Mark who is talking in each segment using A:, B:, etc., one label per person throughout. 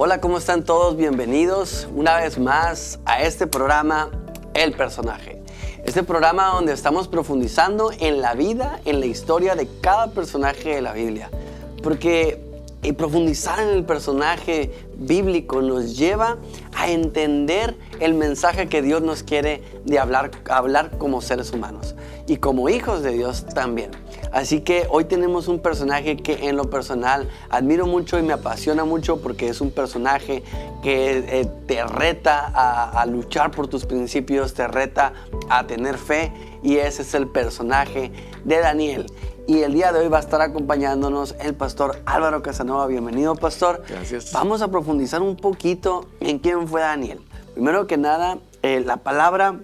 A: Hola, ¿cómo están todos? Bienvenidos una vez más a este programa, El Personaje. Este programa donde estamos profundizando en la vida, en la historia de cada personaje de la Biblia. Porque profundizar en el personaje bíblico nos lleva a entender el mensaje que Dios nos quiere de hablar como seres humanos y como hijos de Dios también. Así que hoy tenemos un personaje que en lo personal admiro mucho y me apasiona mucho porque es un personaje que te reta a luchar por tus principios, te reta a tener fe, y ese es el personaje de Daniel. Y el día de hoy va a estar acompañándonos el pastor Álvaro Casanova. Bienvenido, pastor.
B: Gracias.
A: Vamos a profundizar un poquito en quién fue Daniel. Primero que nada, la palabra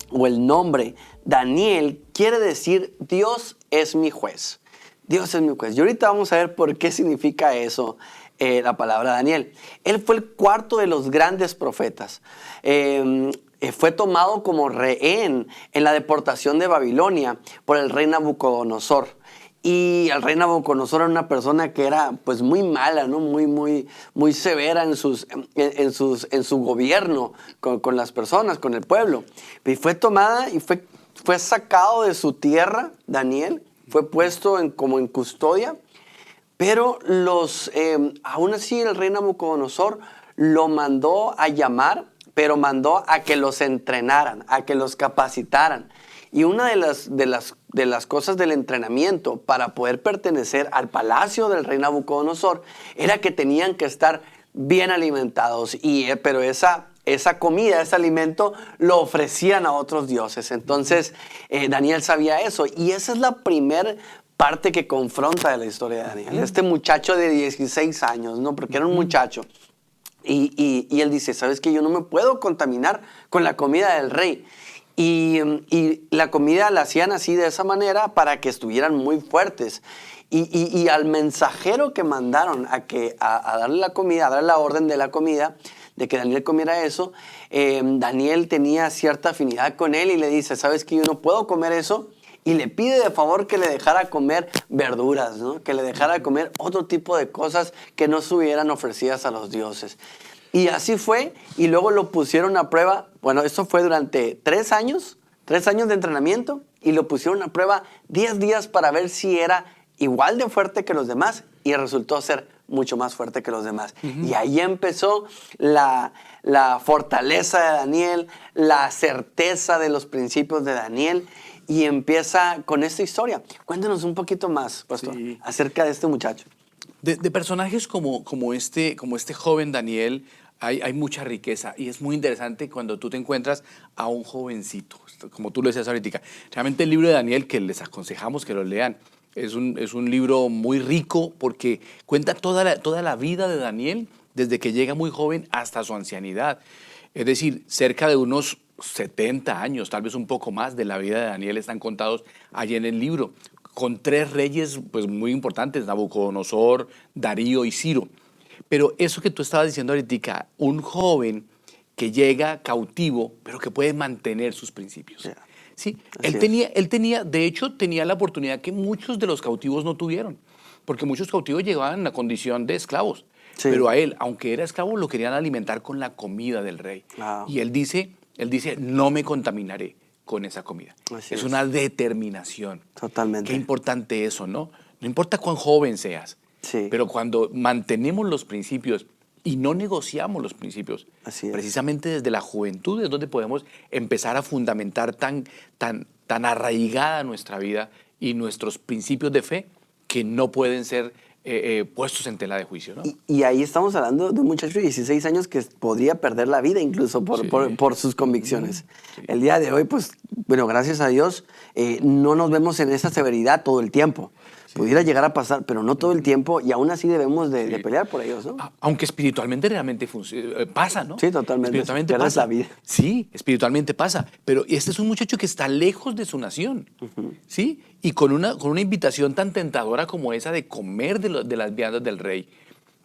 A: o el nombre Daniel quiere decir Dios es mi juez. Dios es mi juez. Y ahorita vamos a ver por qué significa eso, la palabra Daniel. Él fue el cuarto de los grandes profetas. Fue tomado como rehén en la deportación de Babilonia por el rey Nabucodonosor. Y el rey Nabucodonosor era una persona que era pues muy mala, ¿no? Muy severa en su gobierno con las personas, con el pueblo. Y fue tomada y fue sacado de su tierra, Daniel, fue puesto como en custodia, pero aún así el rey Nabucodonosor lo mandó a llamar, pero mandó a que los entrenaran, a que los capacitaran. Y una de las cosas del entrenamiento para poder pertenecer al palacio del rey Nabucodonosor era que tenían que estar bien alimentados. Pero esa comida, ese alimento, lo ofrecían a otros dioses. Entonces, Daniel sabía eso. Y esa es la primera parte que confronta de la historia de Daniel. Este muchacho de 16 años, ¿no? Porque era un muchacho. Y él dice, ¿sabes qué? Yo no me puedo contaminar con la comida del rey. Y la comida la hacían así de esa manera para que estuvieran muy fuertes. Y al mensajero que mandaron a darle la comida, a darle la orden de la comida, de que Daniel comiera eso, Daniel tenía cierta afinidad con él y le dice, ¿sabes qué? Yo no puedo comer eso. Y le pide de favor que le dejara comer verduras, ¿no? Que le dejara comer otro tipo de cosas que no estuvieran ofrecidas a los dioses. Y así fue, y luego lo pusieron a prueba. Bueno, esto fue durante 3 años de entrenamiento, y lo pusieron a prueba 10 días para ver si era igual de fuerte que los demás, y resultó ser mucho más fuerte que los demás. Y ahí empezó la fortaleza de Daniel, la certeza de los principios de Daniel, y empieza con esta historia. Cuéntanos un poquito más, pastor, acerca de este muchacho.
B: De personajes como este joven Daniel, hay mucha riqueza, y es muy interesante cuando tú te encuentras a un jovencito, como tú lo decías ahorita. Realmente el libro de Daniel, que les aconsejamos que lo lean, es un libro muy rico porque cuenta toda la vida de Daniel desde que llega muy joven hasta su ancianidad. Es decir, cerca de unos 70 años, tal vez un poco más, de la vida de Daniel están contados allí en el libro, con 3 reyes pues, muy importantes, Nabucodonosor, Darío y Ciro. Pero eso que tú estabas diciendo ahorita, un joven que llega cautivo, pero que puede mantener sus principios.
A: Yeah.
B: ¿Sí? Él tenía, de hecho, tenía la oportunidad que muchos de los cautivos no tuvieron, porque muchos cautivos llegaban en la condición de esclavos. Sí. Pero a él, aunque era esclavo, lo querían alimentar con la comida del rey. Wow. Y él dice, no me contaminaré con esa comida. Es una determinación.
A: Totalmente.
B: Qué importante eso, ¿no? No importa cuán joven seas, pero cuando mantenemos los principios y no negociamos los principios, precisamente desde la juventud es donde podemos empezar a fundamentar tan arraigada nuestra vida y nuestros principios de fe que no pueden ser puestos en tela de juicio, ¿no?
A: Y ahí estamos hablando de un muchacho de 16 años que podría perder la vida incluso por sus convicciones. Sí. El día de hoy, pues, bueno, gracias a Dios, no nos vemos en esa severidad todo el tiempo. Sí. Pudiera llegar a pasar, pero no todo el tiempo, y aún así debemos de pelear por ellos, ¿no?
B: Aunque espiritualmente realmente pasa, ¿no?
A: Sí, totalmente.
B: Espiritualmente
A: pierdes
B: pasa.
A: La vida.
B: Sí, espiritualmente pasa. Pero este es un muchacho que está lejos de su nación, ¿sí? Y con una invitación tan tentadora como esa de comer de las viandas del rey.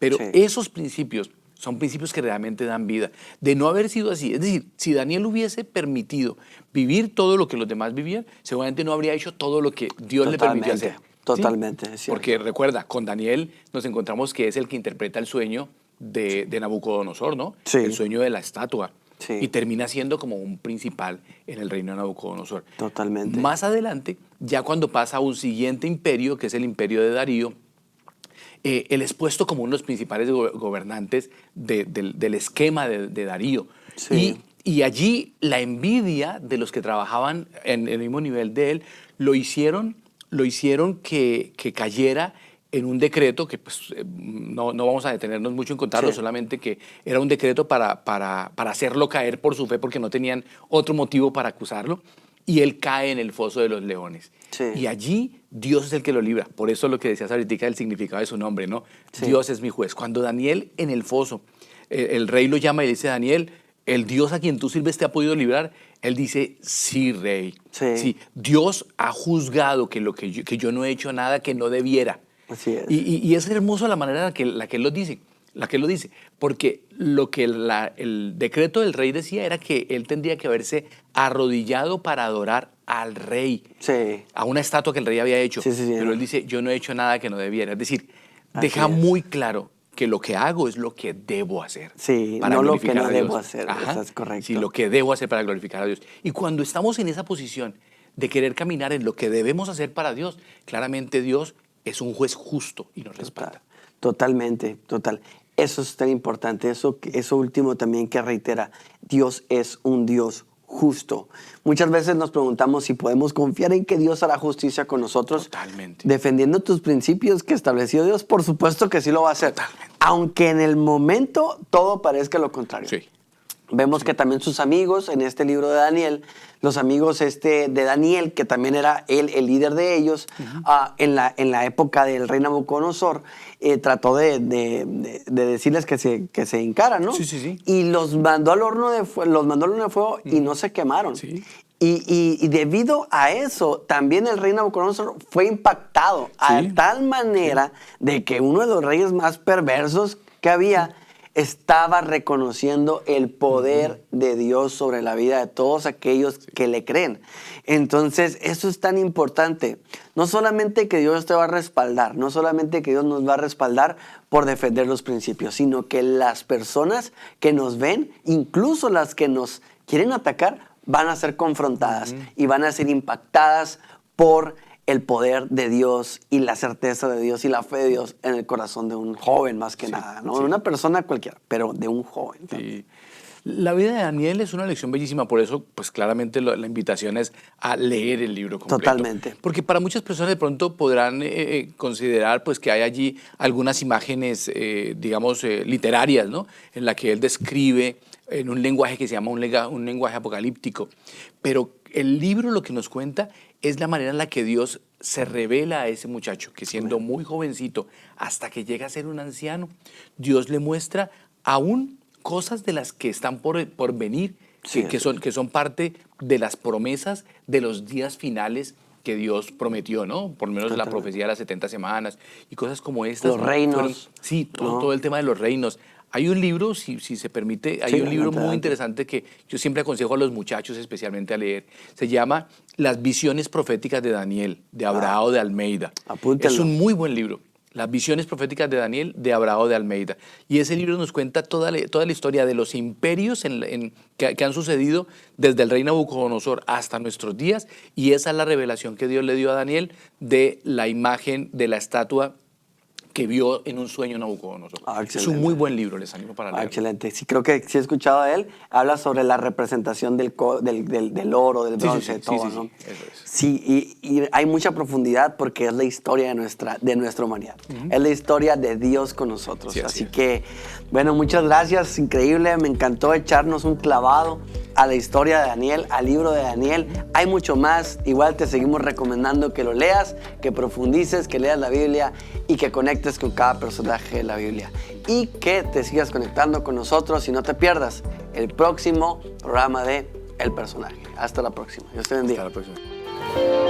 B: Pero esos principios son principios que realmente dan vida. De no haber sido así, es decir, si Daniel hubiese permitido vivir todo lo que los demás vivían, seguramente no habría hecho todo lo que Dios le permitió hacer.
A: Totalmente.
B: ¿Sí? Porque recuerda, con Daniel nos encontramos que es el que interpreta el sueño de Nabucodonosor, ¿no?
A: Sí.
B: El sueño de la estatua.
A: Sí.
B: Y termina siendo como un principal en el reino de Nabucodonosor.
A: Totalmente.
B: Más adelante, ya cuando pasa a un siguiente imperio, que es el imperio de Darío, él es puesto como uno de los principales gobernantes del esquema de Darío.
A: Sí.
B: Y allí la envidia de los que trabajaban en el mismo nivel de él lo hicieron que cayera en un decreto que pues, no vamos a detenernos mucho en contarlo,
A: Sí.
B: solamente que era un decreto para hacerlo caer por su fe porque no tenían otro motivo para acusarlo, y él cae en el foso de los leones.
A: Sí.
B: Y allí Dios es el que lo libra. Por eso lo que decías ahorita, el significado de su nombre, ¿no?
A: Sí.
B: Dios es mi juez. Cuando Daniel en el foso, el rey lo llama y le dice: Daniel, ¿el Dios a quien tú sirves te ha podido librar? Él dice: sí, rey.
A: Sí.
B: Dios ha juzgado que yo no he hecho nada que no debiera.
A: Así es.
B: Y es hermoso la manera en la que él lo dice. Porque lo que el decreto del rey decía era que él tendría que haberse arrodillado para adorar al rey,
A: Sí.
B: a una estatua que el rey había hecho.
A: Sí, sí, sí.
B: Pero él dice: yo no he hecho nada que no debiera. Es decir,
A: Así
B: deja
A: es.
B: muy claro que lo que hago es lo que debo hacer.
A: Sí,
B: para
A: no lo que
B: glorificar
A: no
B: a Dios.
A: debo hacer,
B: Ajá.
A: eso es correcto.
B: Sí, lo que debo hacer para glorificar a Dios. Y cuando estamos en esa posición de querer caminar en lo que debemos hacer para Dios, claramente Dios es un juez justo y nos respalda.
A: Totalmente, total. Eso es tan importante, eso último también que reitera, Dios es un Dios justo. Muchas veces nos preguntamos si podemos confiar en que Dios hará justicia con nosotros.
B: Totalmente.
A: Defendiendo tus principios que estableció Dios, por supuesto que sí lo va a hacer.
B: Totalmente.
A: Aunque en el momento todo parezca lo contrario.
B: Sí.
A: Vemos que también sus amigos en este libro de Daniel, los amigos de Daniel, que también era él el líder de ellos, en la época del rey Nabucodonosor, trató de decirles que se hincaran, ¿no?
B: Sí, sí, sí.
A: Y los mandó al horno de fuego y no se quemaron.
B: Sí.
A: Y debido a eso, también el rey Nabucodonosor fue impactado a tal manera de que uno de los reyes más perversos que había estaba reconociendo el poder de Dios sobre la vida de todos aquellos que le creen. Entonces, eso es tan importante. No solamente que Dios te va a respaldar, no solamente que Dios nos va a respaldar por defender los principios, sino que las personas que nos ven, incluso las que nos quieren atacar, van a ser confrontadas y van a ser impactadas por el poder de Dios y la certeza de Dios y la fe de Dios en el corazón de un joven más que nada, ¿no?
B: Sí.
A: De una persona cualquiera, pero de un joven.
B: Sí. La vida de Daniel es una lección bellísima, por eso pues claramente la invitación es a leer el libro completo.
A: Totalmente.
B: Porque para muchas personas de pronto podrán considerar pues que hay allí algunas imágenes, digamos, literarias, ¿no? En la que él describe en un lenguaje que se llama un lenguaje apocalíptico. Pero el libro lo que nos cuenta es la manera en la que Dios se revela a ese muchacho, que siendo muy jovencito, hasta que llega a ser un anciano, Dios le muestra aún cosas de las que están por venir,
A: Sí,
B: que son parte de las promesas de los días finales que Dios prometió, ¿no? Por lo menos la profecía de las 70 semanas y cosas como estas.
A: Los reinos.
B: Sí, todo el tema de los reinos. Hay un libro, si se permite, hay un libro muy interesante que yo siempre aconsejo a los muchachos especialmente a leer. Se llama Las visiones proféticas de Daniel, de Abraham de Almeida.
A: Apúntenlo.
B: Es un muy buen libro. Las visiones proféticas de Daniel, de Abraham de Almeida. Y ese libro nos cuenta toda la historia de los imperios que han sucedido desde el rey Nabucodonosor hasta nuestros días. Y esa es la revelación que Dios le dio a Daniel de la imagen de la estatua que vio en un sueño Nabucodonosor. Es un muy buen libro, les animo para leerlo.
A: Excelente. Sí, creo que sí he escuchado de él. Habla sobre la representación del oro, del bronce, de todo, ¿no?
B: Sí, eso es.
A: Sí, y hay mucha profundidad porque es la historia de nuestra humanidad. Es la historia de Dios con nosotros.
B: Sí,
A: así
B: es.
A: que, bueno, muchas gracias. Increíble. Me encantó echarnos un clavado a la historia de Daniel, al libro de Daniel. Hay mucho más. Igual te seguimos recomendando que lo leas, que profundices, que leas la Biblia y que conectes con cada personaje de la Biblia. Y que te sigas conectando con nosotros y no te pierdas el próximo programa de El Personaje. Hasta la próxima. Dios te bendiga.
B: Hasta la próxima.